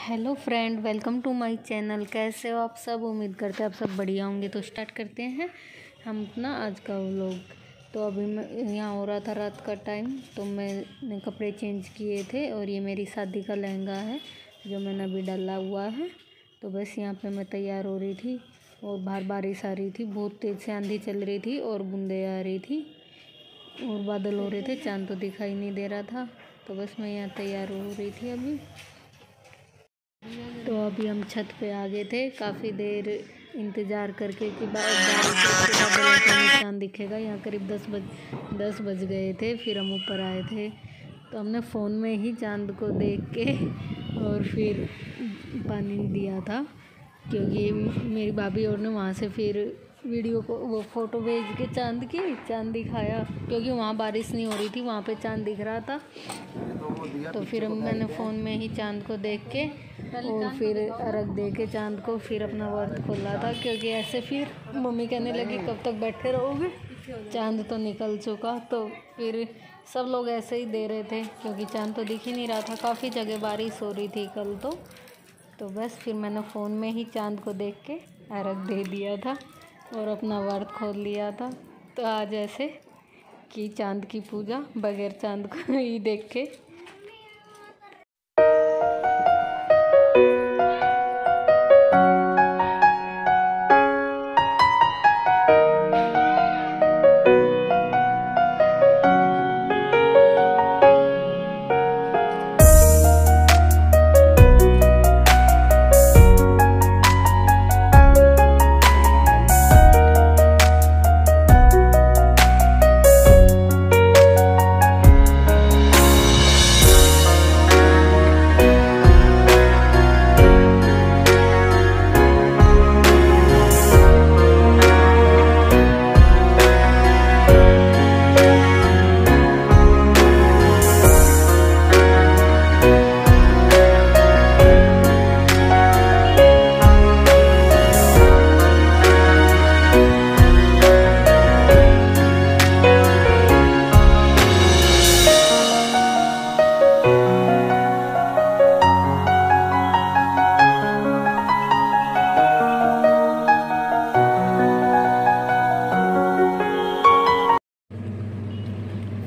Hello friend, welcome to my channel. कैसे हो आप सब? उम्मीद करते हैं आप सब बढ़िया होंगे। तो स्टार्ट करते हैं हम अपना आज का व्लॉग। तो अभी मैं यहाँ हो रहा था रात का टाइम, तो मैंने कपड़े चेंज किए थे और ये मेरी शादी का लहंगा है जो मैंने अभी डाला हुआ है। तो बस यहाँ पे मैं तैयार हो रही थी और बाहर बारिश आ रही थी, बहुत तेज़ से आंधी चल रही थी और बूंदें आ रही थी और बादल हो रहे थे, चाँद तो दिखाई नहीं दे रहा था। तो बस मैं यहाँ तैयार हो रही थी अभी। तो अभी हम छत पे आ गए थे, काफ़ी देर इंतज़ार करके कि चाँद दिखेगा। यहाँ करीब 10 बज गए थे, फिर हम ऊपर आए थे। तो हमने फ़ोन में ही चाँद को देख के और फिर पानी दिया था, क्योंकि मेरी भाभी और ने वहाँ से फिर वीडियो को वो फ़ोटो भेज के चाँद दिखाया, क्योंकि वहाँ बारिश नहीं हो रही थी, वहाँ पे चाँद दिख रहा था। तो फिर मैंने फ़ोन में ही चाँद को देख के और फिर अर्घ दे के चाँद को फिर अपना व्रत खोला था, क्योंकि ऐसे फिर मम्मी कहने लगी कब तक बैठे रहोगे, चाँद तो निकल चुका। तो फिर सब लोग ऐसे ही दे रहे थे, क्योंकि चाँद तो दिख ही नहीं रहा था, काफ़ी जगह बारिश हो रही थी कल तो बस फिर मैंने फ़ोन में ही चाँद को देख के अर्घ दे दिया था और अपना व्रत खोल लिया था। तो आज ऐसे कि चाँद की पूजा बगैर चाँद को ही देख के।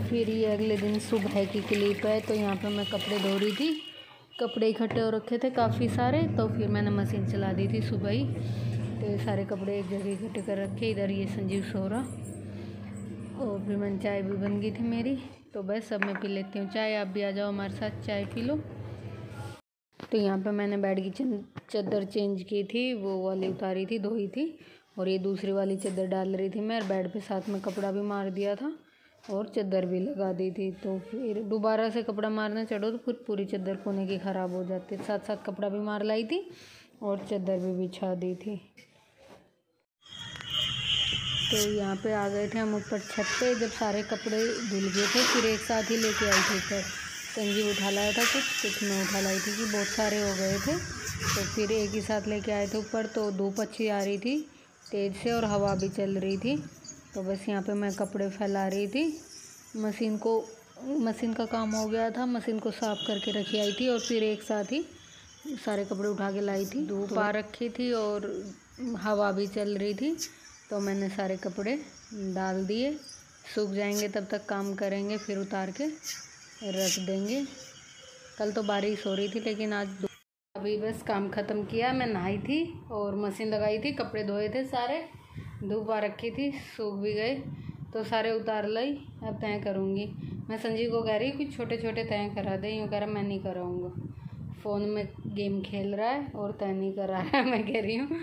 फिर ये अगले दिन सुबह की क्लिप है। तो यहाँ पे मैं कपड़े धो रही थी, कपड़े इकट्ठे हो रखे थे काफ़ी सारे, तो फिर मैंने मशीन चला दी थी सुबह ही। तो ये सारे कपड़े एक जगह इकट्ठे कर रखे। इधर ये संजीव सो रहा और फिर मैंने चाय भी बन गई थी मेरी। तो बस अब मैं पी लेती हूँ चाय, आप भी आ जाओ हमारे साथ चाय पी लो। तो यहाँ पे मैंने बेड की चादर चेंज की थी, वो वाली उतारी थी, धोई थी, और ये दूसरी वाली चादर डाल रही थी मैं, और बेड पे साथ में कपड़ा भी मार दिया था और चादर भी लगा दी थी। तो फिर दोबारा से कपड़ा मारने चढ़ो तो फिर पूरी चादर कोने की ख़राब हो जाती है। साथ साथ कपड़ा भी मार लाई थी और चादर भी बिछा दी थी। तो यहाँ पे आ गए थे हम ऊपर छत पे, जब सारे कपड़े धुल गए थे फिर एक साथ ही लेके आई थी ऊपर। संजीव उठा लाया था, कुछ मैं उठा लाई थी कि बहुत सारे हो गए थे। तो फिर एक ही साथ लेके आए थे ऊपर। तो धूप अच्छी आ रही थी तेज़ से और हवा भी चल रही थी। तो बस यहाँ पे मैं कपड़े फैला रही थी। मशीन का काम हो गया था, मशीन को साफ़ करके रखी आई थी और फिर एक साथ ही सारे कपड़े उठा के लाई थी। धूप आ रखी थी और हवा भी चल रही थी, तो मैंने सारे कपड़े डाल दिए। सूख जाएंगे तब तक काम करेंगे, फिर उतार के रख देंगे। कल तो बारिश हो रही थी, लेकिन आज अभी बस काम ख़त्म किया। मैं नहाई थी और मशीन लगाई थी, कपड़े धोए थे सारे, धूप आ रखी थी, सूख भी गए, तो सारे उतार लाई। अब तय करूँगी। मैं संजीव को कह रही कि छोटे छोटे तय करा दे, यूँ कह रहा मैं नहीं कराऊँगा, फ़ोन में गेम खेल रहा है और तय नहीं करा रहा है। मैं कह रही हूँ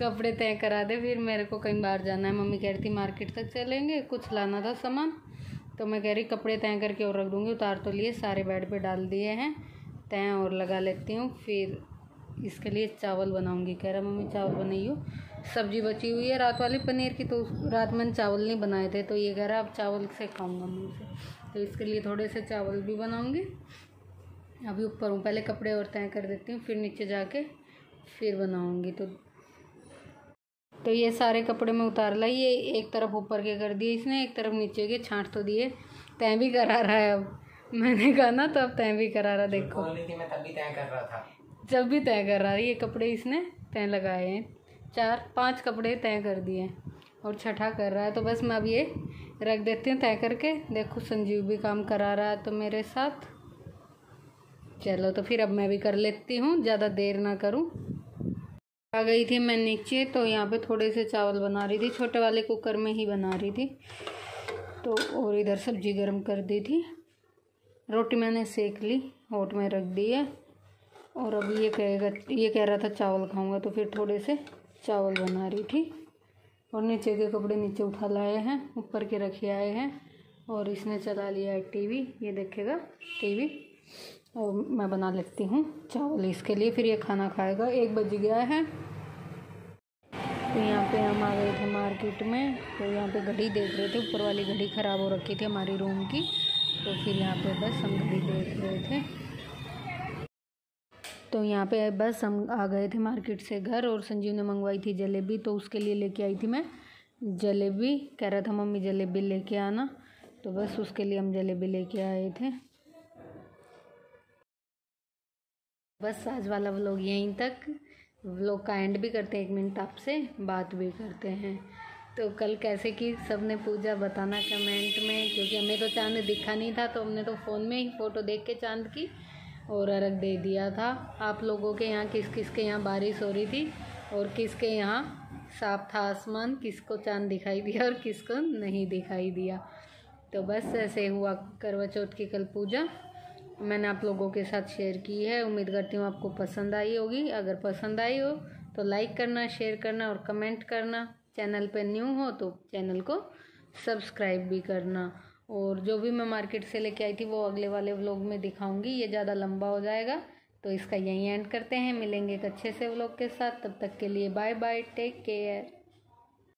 कपड़े तय करा दे, फिर मेरे को कहीं बाहर जाना है। मम्मी कह रही थी मार्केट तक चलेंगे, कुछ लाना था सामान, तो मैं कह रही कपड़े तय करके और रख दूँगी। उतार तो लिए, सारे बेड पे डाल दिए हैं, तय और लगा लेती हूँ। फिर इसके लिए चावल बनाऊँगी। कह रहा मम्मी चावल बनाइयो, सब्जी बची हुई है रात वाली पनीर की, तो रात मैंने चावल नहीं बनाए थे, तो ये कह रहा अब चावल से खाऊंगा मुँह से, तो इसके लिए थोड़े से चावल भी बनाऊंगी। अभी ऊपर हूँ, पहले कपड़े और तय कर देती हूँ, फिर नीचे जाके फिर बनाऊंगी। तो ये सारे कपड़े मैं उतार लाई। ये एक तरफ ऊपर के कर दिए इसने, एक तरफ नीचे के छांट तो दिए। तय भी करा रहा है अब, मैंने कहा ना, तो अब तय भी करा रहा। देखो मैं तभी तय कर रहा था। जब भी तय कर रहा है, ये कपड़े इसने तय लगाए हैं, 4-5 कपड़े तय कर दिए हैं और छठा कर रहा है। तो बस मैं अब ये रख देती हूँ तय करके। देखो संजीव भी काम करा रहा है तो मेरे साथ। चलो तो फिर अब मैं भी कर लेती हूँ, ज़्यादा देर ना करूँ। आ गई थी मैं नीचे, तो यहाँ पे थोड़े से चावल बना रही थी, छोटे वाले कुकर में ही बना रही थी। तो और इधर सब्जी गर्म कर दी थी, रोटी मैंने सेक ली, होट में रख दी है। और अब ये कह रहा था चावल खाऊंगा, तो फिर थोड़े से चावल बना रही थी। और नीचे के कपड़े नीचे उठा लाए हैं, ऊपर के रखे आए हैं। और इसने चला लिया है टीवी, ये देखेगा टीवी। और मैं बना लेती हूँ चावल इसके लिए, फिर ये खाना खाएगा। 1 बज गया है। तो यहाँ पे हम आ गए थे मार्केट में। तो यहाँ पे घड़ी देख रहे थे, ऊपर वाली घड़ी ख़राब हो रखी थी हमारी रूम की। तो फिर यहाँ पे बस हम घड़ी देख रहे थे। तो यहाँ पे बस हम आ गए थे मार्केट से घर। और संजीव ने मंगवाई थी जलेबी, तो उसके लिए लेके आई थी मैं जलेबी। कह रहा था मम्मी जलेबी लेके आना, तो बस उसके लिए हम जलेबी लेके आए थे। बस आज वाला व्लॉग यहीं तक। व्लॉग का एंड भी करते हैं, 1 मिनट आपसे बात भी करते हैं। तो कल कैसे की सबने पूजा बताना कमेंट में, क्योंकि हमें तो चांद दिखा नहीं था, तो हमने तो फ़ोन में ही फ़ोटो देख के चांद की और अर्घ दे दिया था। आप लोगों के यहाँ किस किस के यहाँ बारिश हो रही थी और किसके यहाँ साफ था आसमान, किसको चांद दिखाई दिया और किसको नहीं दिखाई दिया। तो बस ऐसे हुआ करवा चौथ की कल पूजा, मैंने आप लोगों के साथ शेयर की है। उम्मीद करती हूँ आपको पसंद आई होगी। अगर पसंद आई हो तो लाइक करना, शेयर करना और कमेंट करना। चैनल पे न्यू हो तो चैनल को सब्सक्राइब भी करना। और जो भी मैं मार्केट से लेके आई थी वो अगले वाले व्लॉग में दिखाऊंगी, ये ज़्यादा लंबा हो जाएगा। तो इसका यहीं एंड करते हैं, मिलेंगे एक अच्छे से व्लॉग के साथ। तब तक के लिए बाय बाय, टेक केयर।